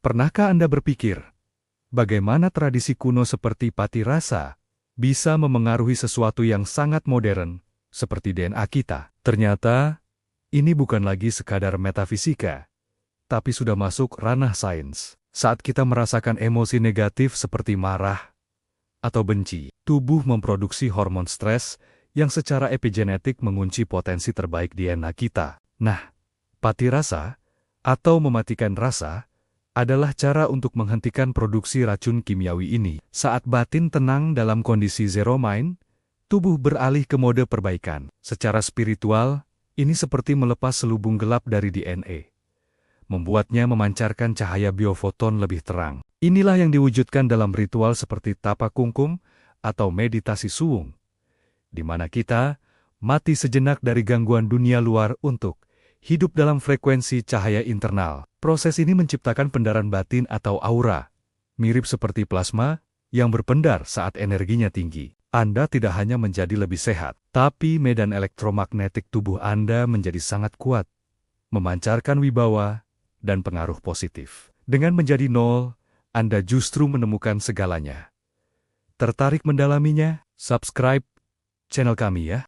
Pernahkah Anda berpikir, bagaimana tradisi kuno seperti pati rasa bisa memengaruhi sesuatu yang sangat modern, seperti DNA kita? Ternyata, ini bukan lagi sekadar metafisika, tapi sudah masuk ranah sains. Saat kita merasakan emosi negatif seperti marah atau benci, tubuh memproduksi hormon stres yang secara epigenetik mengunci potensi terbaik DNA kita. Nah, pati rasa atau mematikan rasa adalah cara untuk menghentikan produksi racun kimiawi ini. Saat batin tenang dalam kondisi zero mind, tubuh beralih ke mode perbaikan. Secara spiritual, ini seperti melepas selubung gelap dari DNA, membuatnya memancarkan cahaya biofoton lebih terang. Inilah yang diwujudkan dalam ritual seperti tapa kungkum atau meditasi suwung, di mana kita mati sejenak dari gangguan dunia luar untuk hidup dalam frekuensi cahaya internal. Proses ini menciptakan pendaran batin atau aura, mirip seperti plasma yang berpendar saat energinya tinggi. Anda tidak hanya menjadi lebih sehat, tapi medan elektromagnetik tubuh Anda menjadi sangat kuat, memancarkan wibawa dan pengaruh positif. Dengan menjadi nol, Anda justru menemukan segalanya. Tertarik mendalaminya? Subscribe channel kami ya.